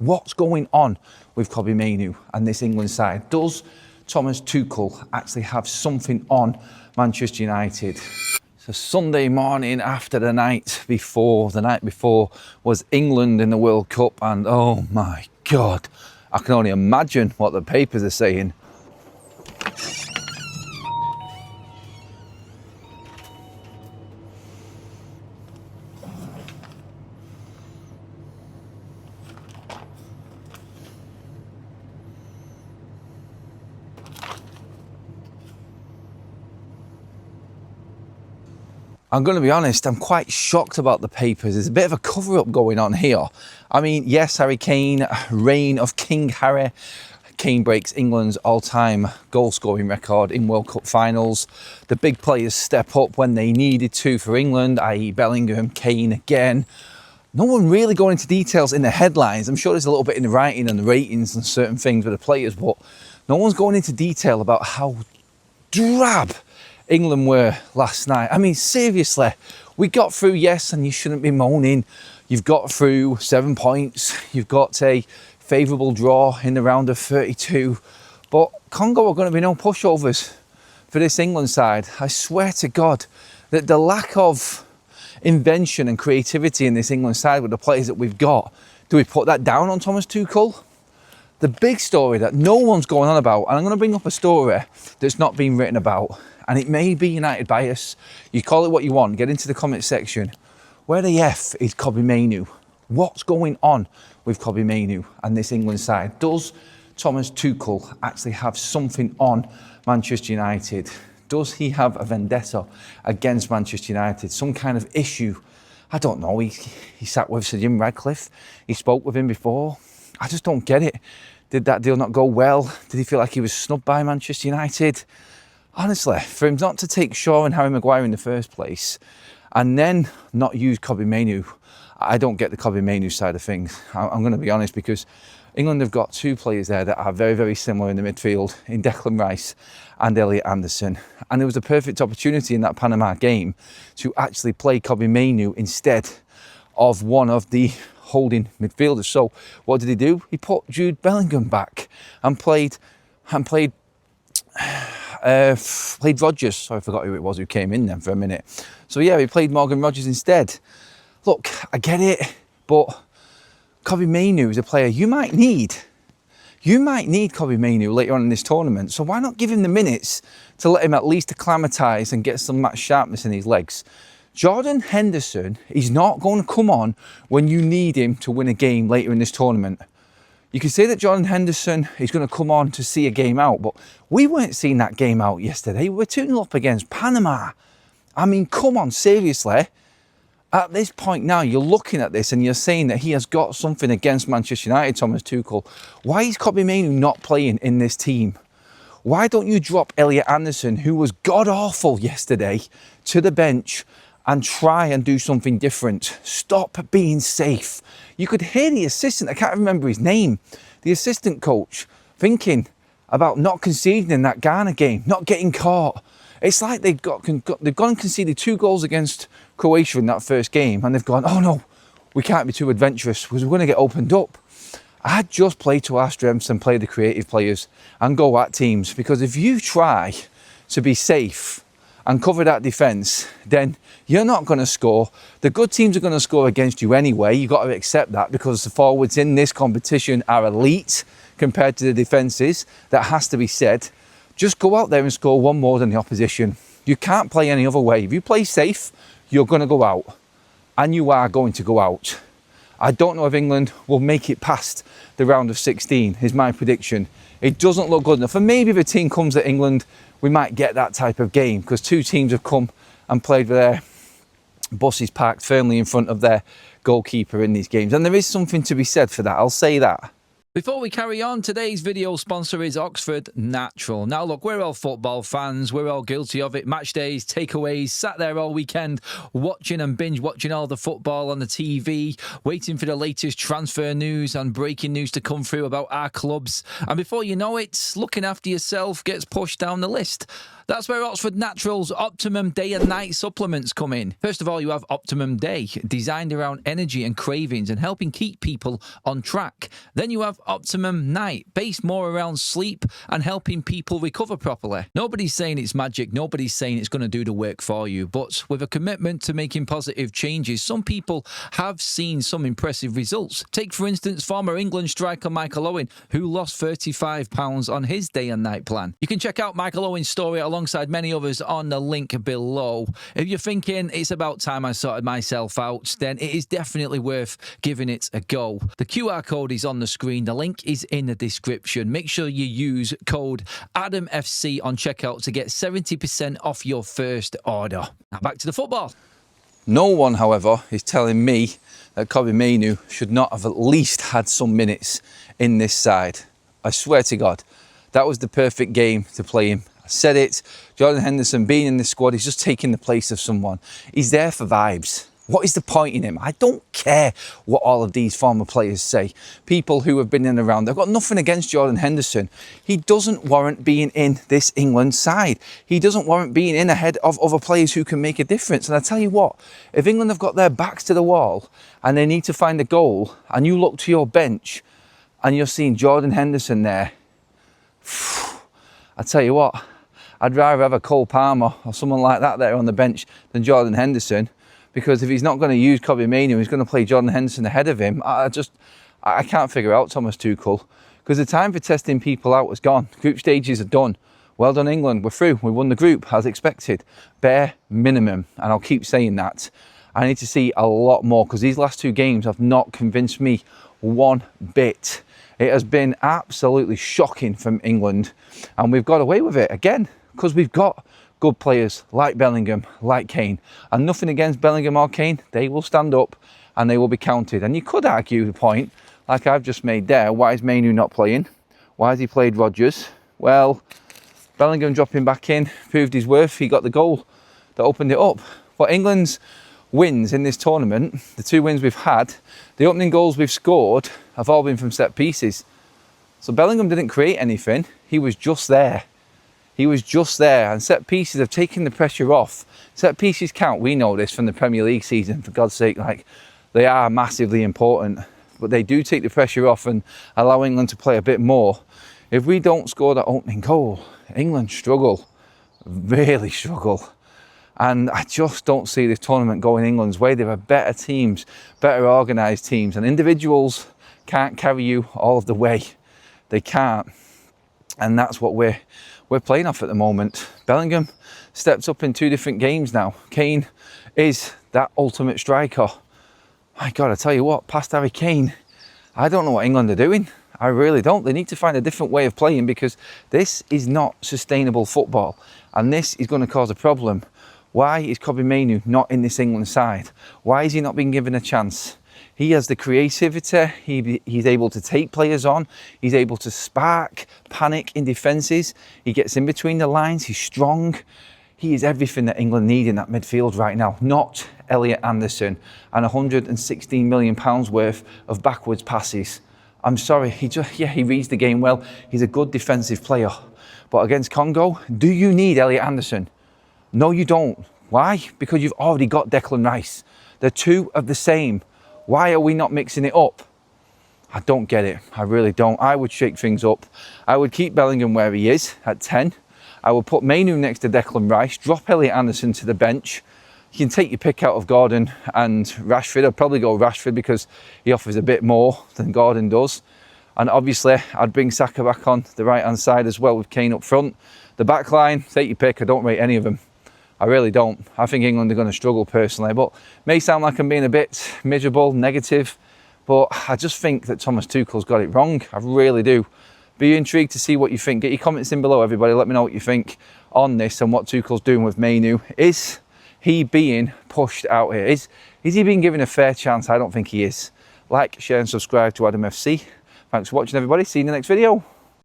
What's going on with Kobbie Mainoo and this England side? Does Thomas Tuchel actually have something on Manchester United? It's a Sunday morning after the night before. The night before was England in the World Cup, and oh my God, I can only imagine what the papers are saying. I'm going to be honest, I'm quite shocked about the papers. There's a bit of a cover-up going on here. I mean, yes, Harry Kane, reign of King Harry. Kane breaks England's all-time goal-scoring record in World Cup finals. The big players step up when they needed to for England, i.e. Bellingham, Kane again. No one really going into details in the headlines. I'm sure there's a little bit in the writing and the ratings and certain things with the players, but no one's going into detail about how drab England were last night. I mean, seriously, we got through, yes, and you shouldn't be moaning. You've got through 7 points. You've got a favourable draw in the round of 32. But Congo are going to be no pushovers for this England side. I swear to God that the lack of invention and creativity in this England side with the players that we've got, do we put that down on Thomas Tuchel? The big story that no one's going on about, and I'm going to bring up a story that's not been written about, and it may be United bias. You call it what you want. Get into the comment section. Where the F is Kobbie Mainoo? What's going on with Kobbie Mainoo and this England side? Does Thomas Tuchel actually have something on Manchester United? Does he have a vendetta against Manchester United? Some kind of issue? I don't know. He sat with Sir Jim Radcliffe. He spoke with him before. I just don't get it. Did that deal not go well? Did he feel like he was snubbed by Manchester United? Honestly, for him not to take Shaw and Harry Maguire in the first place and then not use Kobbie Mainoo, I don't get the Kobbie Mainoo side of things. I'm going to be honest, because England have got two players there that are very, very similar in the midfield, in Declan Rice and Elliot Anderson. And there was a perfect opportunity in that Panama game to actually play Kobbie Mainoo instead of one of the holding midfielders. So what did he do? He put Jude Bellingham back and played Rodgers. Sorry, I forgot who it was who came in then for a minute. So yeah, he played Morgan Rodgers instead. Look, I get it, but Kobbie Mainoo is a player you might need. You might need Kobbie Mainoo later on in this tournament. So why not give him the minutes to let him at least acclimatise and get some match sharpness in his legs? Jordan Henderson is not going to come on when you need him to win a game later in this tournament. You can say that Jordan Henderson is going to come on to see a game out, but we weren't seeing that game out yesterday. We were 2-0 up against Panama. I mean, come on, seriously. At this point now, you're looking at this and you're saying that he has got something against Manchester United, Thomas Tuchel. Why is Kobbie Mainoo not playing in this team? Why don't you drop Elliot Anderson, who was god-awful yesterday, to the bench and try and do something different? Stop being safe. You could hear the assistant, I can't remember his name, the assistant coach, thinking about not conceding in that Ghana game, not getting caught. It's like they've gone and conceded 2 goals against Croatia in that first game, and they've gone, oh no, we can't be too adventurous because we're going to get opened up. I'd just play to our strengths and play the creative players and go at teams, because if you try to be safe and cover that defence, then you're not going to score. The good teams are going to score against you anyway. You've got to accept that, because the forwards in this competition are elite compared to the defences. That has to be said. Just go out there and score one more than the opposition. You can't play any other way. If you play safe, you're going to go out. And you are going to go out. I don't know if England will make it past the round of 16, is my prediction. It doesn't look good enough. And maybe if a team comes at England, we might get that type of game, because two teams have come and played with their buses parked firmly in front of their goalkeeper in these games. And there is something to be said for that, I'll say that. Before we carry on, today's video sponsor is Oxford Natural. Now look, we're all football fans, we're all guilty of it. Match days, takeaways, sat there all weekend watching and binge watching all the football on the TV, waiting for the latest transfer news and breaking news to come through about our clubs. And before you know it, looking after yourself gets pushed down the list. That's where Oxford Naturals Optimum Day and Night supplements come in. First of all, you have Optimum Day, designed around energy and cravings and helping keep people on track. Then you have Optimum Night, based more around sleep and helping people recover properly. Nobody's saying it's magic, nobody's saying it's going to do the work for you, but with a commitment to making positive changes, some people have seen some impressive results. Take, for instance, former England striker Michael Owen, who lost 35 pounds on his day and night plan. You can check out Michael Owen's story alongside many others on the link below. If you're thinking it's about time I sorted myself out, then it is definitely worth giving it a go. The QR code is on the screen. The link is in the description. Make sure you use code ADAMFC on checkout to get 70% off your first order. Now back to the football. No one, however, is telling me that Kobbie Mainoo should not have at least had some minutes in this side. I swear to God, that was the perfect game to play him. I said it. Jordan Henderson being in the squad, he's just taking the place of someone. He's there for vibes. What is the point in him? I don't care what all of these former players say. People who have been in and around, I've got nothing against Jordan Henderson. He doesn't warrant being in this England side. He doesn't warrant being in ahead of other players who can make a difference. And I tell you what, if England have got their backs to the wall and they need to find a goal, and you look to your bench and you're seeing Jordan Henderson there, I tell you what, I'd rather have a Cole Palmer or someone like that there on the bench than Jordan Henderson. Because if he's not going to use Kobbie Mainoo, he's going to play Jordan Henderson ahead of him. I can't figure out Thomas Tuchel. Because the time for testing people out was gone. Group stages are done. Well done, England. We're through. We won the group as expected. Bare minimum. And I'll keep saying that. I need to see a lot more, because these last two games have not convinced me one bit. It has been absolutely shocking from England. And we've got away with it again, because we've got good players like Bellingham, like Kane. And nothing against Bellingham or Kane. They will stand up and they will be counted. And you could argue the point, like I've just made there, why is Mainoo not playing? Why has he played Rodgers? Well, Bellingham dropping back in proved his worth. He got the goal that opened it up. But England's wins in this tournament, the two wins we've had, the opening goals we've scored have all been from set pieces. So Bellingham didn't create anything. He was just there. He was just there, and set pieces have taken the pressure off. Set pieces count. We know this from the Premier League season, for God's sake. Like, they are massively important, but they do take the pressure off and allow England to play a bit more. If we don't score that opening goal, England struggle, really struggle. And I just don't see this tournament going England's way. There are better teams, better organised teams, and individuals can't carry you all of the way. They can't. And that's what we're playing off at the moment. Bellingham stepped up in two different games now. Kane is that ultimate striker. My God, I tell you what, past Harry Kane, I don't know what England are doing. I really don't. They need to find a different way of playing, because this is not sustainable football, and this is going to cause a problem. Why is Kobbie Mainoo not in this England side? Why is he not being given a chance? He has the creativity, he's able to take players on, he's able to spark panic in defences, he gets in between the lines, he's strong. He is everything that England need in that midfield right now, not Elliot Anderson and £116 million worth of backwards passes. I'm sorry, he reads the game well, he's a good defensive player. But against Congo, do you need Elliot Anderson? No, you don't. Why? Because you've already got Declan Rice. They're two of the same. Why are we not mixing it up? I don't get it. I really don't. I would shake things up. I would keep Bellingham where he is at 10. I would put Mainoo next to Declan Rice, drop Elliot Anderson to the bench. You can take your pick out of Gordon and Rashford. I'd probably go Rashford because he offers a bit more than Gordon does. And obviously, I'd bring Saka back on the right-hand side as well with Kane up front. The back line, take your pick. I don't rate any of them. I really don't. I think England are going to struggle personally, but may sound like I'm being a bit miserable, negative, but I just think that Thomas Tuchel's got it wrong. I really do. Be intrigued to see what you think. Get your comments in below, everybody. Let me know what you think on this and what Tuchel's doing with Mainoo. Is he being pushed out here? Is he being given a fair chance? I don't think he is. Like, share and subscribe to Adam FC. Thanks for watching, everybody. See you in the next video.